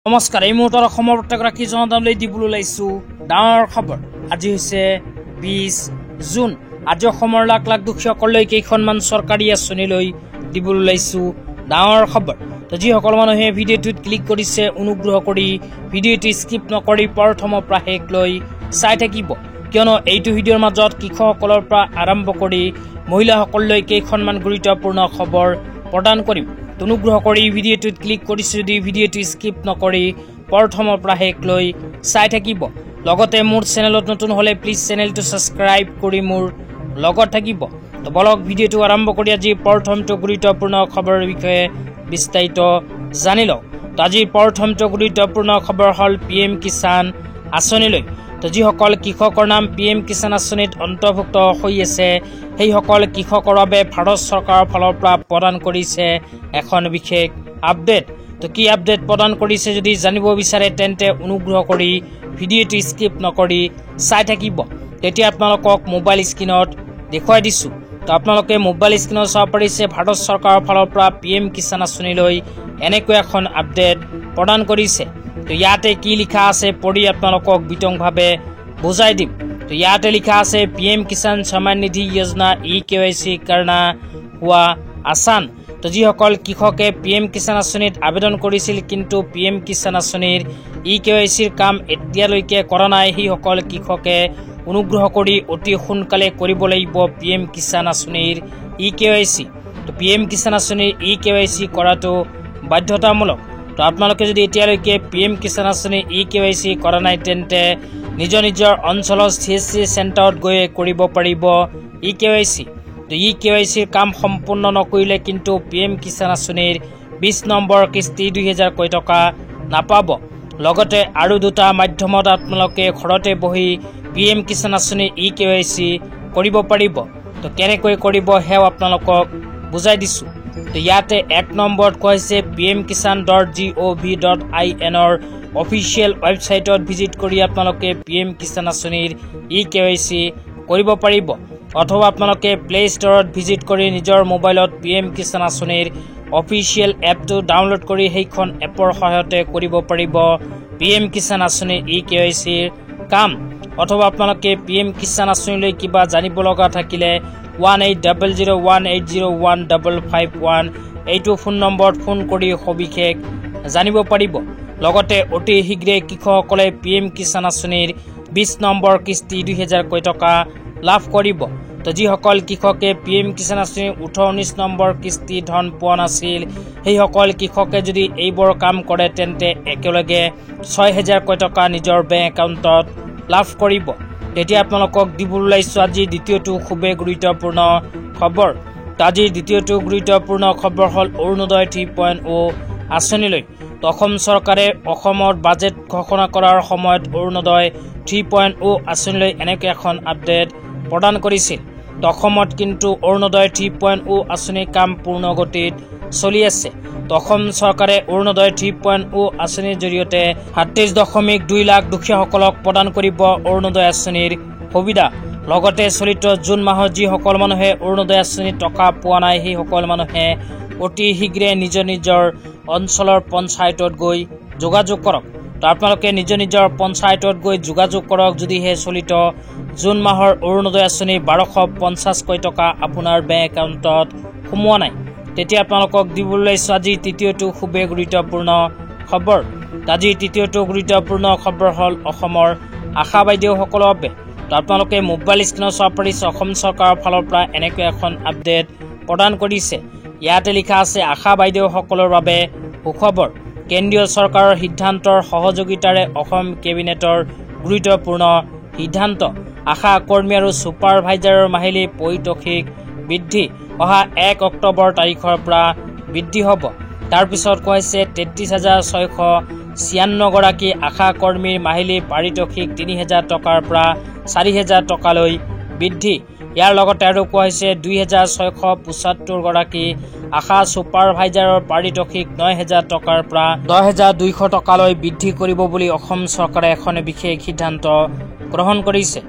নমস্কাৰ, এই মুহূৰ্তত অসমৰ প্ৰত্যেকগৰাকী জনতালৈ দিবলৈ ওলাইছো ডাঙৰ খবৰ। আজি হৈছে 20 জুন। আজি অসমৰ লাখ লাখ দুখীয়াসকললৈ কেইখনমান চৰকাৰী আঁচনিলৈ দিবলৈ ওলাইছো ডাঙৰ খবৰ। তো যিসকল মানুহে ভিডিঅ'টোত ক্লিক কৰিছে, অনুগ্ৰহ কৰি ভিডিঅ'টো স্কিপ নকৰি প্ৰথমৰ পৰা শেষলৈ চাই থাকিব, কিয়নো এইটো ভিডিঅ'ৰ মাজত কৃষকসকলৰ পৰা আৰম্ভ কৰি মহিলাসকললৈ কেইখনমান গুৰুত্বপূৰ্ণ খবৰ প্ৰদান কৰিম। অনুগ্ৰহ কৰি ভিডিঅ'টোত ক্লিক কৰিছে যদি ভিডিঅ'টো স্কিপ নকৰি প্ৰথমৰ পৰা শেষলৈ চাই থাকিব। লগতে মোৰ চেনেলত নতুন হ'লে প্লিজ চেনেলটো ছাবস্ক্ৰাইব কৰি মোৰ লগত থাকিব। তো বলক ভিডিঅ'টো আৰম্ভ কৰি আজি প্ৰথমটো গুৰুত্বপূৰ্ণ খবৰৰ বিষয়ে বিস্তাৰিত জানি লওঁ। তো আজিৰ প্ৰথমটো গুৰুত্বপূৰ্ণ খবৰ হ'ল PM কিষাণ আঁচনিলৈ। তো যিসকল কৃষকৰ নাম PM কিষাণ আঁচনিত অন্তৰ্ভুক্ত হৈ আছে, সেইসকল কৃষকৰ বাবে ভাৰত চৰকাৰৰ ফালৰ পৰা প্ৰদান কৰিছে এখন বিশেষ আপডেট। তো কি আপডেট প্ৰদান কৰিছে যদি জানিব বিচাৰে তেন্তে অনুগ্ৰহ কৰি ভিডিঅ'টো স্কিপ নকৰি চাই থাকিব। তেতিয়া আপোনালোকক মোবাইল স্ক্ৰীণত দেখুৱাই দিছোঁ। তো আপোনালোকে মোবাইল স্ক্ৰীণত চাব পাৰিছে ভাৰত চৰকাৰৰ ফালৰ পৰা PM কিষাণ আঁচনিলৈ এনেকৈ এখন আপডেট প্ৰদান কৰিছে। তো ইয়াতে কি লিখা আছে পঢ়ি আপোনালোকক বিতংভাৱে বুজাই দিম। তো ইয়াতে লিখা আছে PM কিষাণ সন্মান নিধি যোজনা EKYC কৰণা হোৱা আসান। তো যিসকল কৃষকে PM কিষাণ আঁচনিত আবেদন কৰিছিল কিন্তু PM কিষাণ আঁচনিৰ EKYCৰ কাম এতিয়ালৈকে কৰা নাই, সেইসকল কৃষকে অনুগ্ৰহ কৰি অতি সোনকালে কৰিব লাগিব PM কিষাণ আঁচনিৰ EKYC। তো PM কিষাণ আঁচনিৰ EKYC কৰাটো বাধ্যতামূলক। তো আপোনালোকে যদি এতিয়ালৈকে PM কিষাণ আঁচনিৰ EKYC কৰা নাই তেন্তে নিজৰ নিজৰ অঞ্চলৰ CSC চেণ্টাৰত গৈ কৰিব পাৰিব EKYC। তো EKYCৰ কাম সম্পূৰ্ণ নকৰিলে কিন্তু PM কিষাণ আঁচনিৰ 20 নম্বৰ কিস্তি 2000 টকা নাপাব। লগতে আৰু দুটা মাধ্যমত আপোনালোকে ঘৰতে বহি PM কিষাণ আঁচনিৰ EKYC কৰিব পাৰিব। তো কেনেকৈ কৰিব সেয়াও আপোনালোকক বুজাই দিছোঁ। তো ইয়াতে 1 নম্বৰত কোৱা হৈছে pmkisan.gov.in অফিচিয়েল ৱেবছাইটত ভিজিট কৰি আপোনালোকে PM কিষাণ আঁচনিৰ EKYC কৰিব পাৰিব, অথবা আপোনালোকে প্লে ষ্টৰত ভিজিট কৰি নিজৰ মোবাইলত PM কিষাণ আঁচনিৰ অফিচিয়েল এপটো ডাউনলোড কৰি সেইখন এপৰ সহায়তে কৰিব পাৰিব PM কিষাণ আঁচনিৰ EKYCৰ কাম। অথবা আপোনালোকে PM কিষাণ আঁচনিলৈ কিবা জানিব লগা থাকিলে 180018015551 এইটো ফোন নম্বৰত ফোন কৰি সবিশেষ জানিব পাৰিব। লগতে অতি শীঘ্ৰে কৃষকসকলে PM কিষাণ আঁচনিৰ 20 নম্বৰ কিস্তি 2000 টকা লাভ কৰিব। তো যিসকল কৃষকে PM কিষাণ আঁচনিৰ 18-19 নম্বৰ কিস্তি ধন পোৱা নাছিল, সেইসকল কৃষকে যদি এইবোৰ কাম কৰে তেন্তে একেলগে 6000 টকা নিজৰ বেংক একাউণ্টত লাভ কৰিব। তেতিয়া আপোনালোকক দিবলৈ ওলাইছোঁ আজিৰ দ্বিতীয়টো খুবেই গুৰুত্বপূৰ্ণ খবৰ। তো আজিৰ দ্বিতীয়টো গুৰুত্বপূৰ্ণ খবৰ হ'ল অৰুণোদয় 3.0 আঁচনিলৈ। তো অসম চৰকাৰে অসমৰ বাজেট ঘোষণা কৰাৰ সময়ত অৰুণোদয় 3.0 আঁচনিলৈ এনেকৈ এখন আপডেট প্ৰদান কৰিছিল। তো অসমত কিন্তু অৰুণোদয় 3.0 আঁচনিৰ কাম পূৰ্ণ গতিত চলি আছে। তো অসম চৰকাৰে অৰুণোদয় 3.0 আঁচনিৰ জৰিয়তে 37.2 লাখ দুখীয়াসকলক প্ৰদান কৰিব অৰুণোদয় আঁচনিৰ সুবিধা। লগতে চলিত জুন মাহত যিসকল মানুহে অৰুণোদয় আঁচনিৰ টকা পোৱা নাই, সেইসকল মানুহে অতি শীঘ্ৰে নিজৰ নিজৰ অঞ্চলৰ পঞ্চায়তত গৈ যোগাযোগ কৰক। তো আপোনালোকে নিজৰ নিজৰ পঞ্চায়তত গৈ যোগাযোগ কৰক যদিহে চলিত জুন মাহৰ অৰুণোদয় আঁচনিৰ 1250 টকা আপোনাৰ বেংক একাউণ্টত সোমোৱা নাই। তেতিয়া আপোনালোকক দিবলৈ ওলাইছোঁ আজিৰ তৃতীয়টো খুবেই গুৰুত্বপূৰ্ণ খবৰ। আজিৰ তৃতীয়টো গুৰুত্বপূৰ্ণ খবৰ হ'ল অসমৰ আশা বাইদেউসকলৰ বাবে। তো আপোনালোকে মোবাইল স্ক্ৰীণত চাব পাৰিছে অসম চৰকাৰৰ ফালৰ পৰা এনেকৈ এখন আপডেট প্ৰদান কৰিছে। ইয়াতে লিখা আছে আশা বাইদেউসকলৰ বাবে সুখবৰ। কেন্দ্ৰীয় চৰকাৰৰ সিদ্ধান্তৰ সহযোগিতাৰে অসম কেবিনেটৰ গুৰুত্বপূৰ্ণ সিদ্ধান্ত। আশা কৰ্মী আৰু ছুপাৰভাইজাৰৰ মাহিলী পাৰিতোষিক বৃদ্ধি অহা 1 অক্টোবৰ তাৰিখৰ পৰা বৃদ্ধি হ'ব। তাৰপিছত কোৱা হৈছে 33,696 গৰাকী আশা কৰ্মীৰ মাহিলী পাৰিতোষিক 3000 টকাৰ পৰা 4000 টকালৈ বৃদ্ধি। ইয়াৰ লগতে আৰু কোৱা হৈছে 2675 গৰাকী আশা ছুপাৰভাইজাৰৰ পাৰিতোষিক 9000 টকাৰ পৰা 10200 টকালৈ বৃদ্ধি কৰিব বুলি অসম চৰকাৰে এখন বিশেষ সিদ্ধান্ত গ্ৰহণ কৰিছে।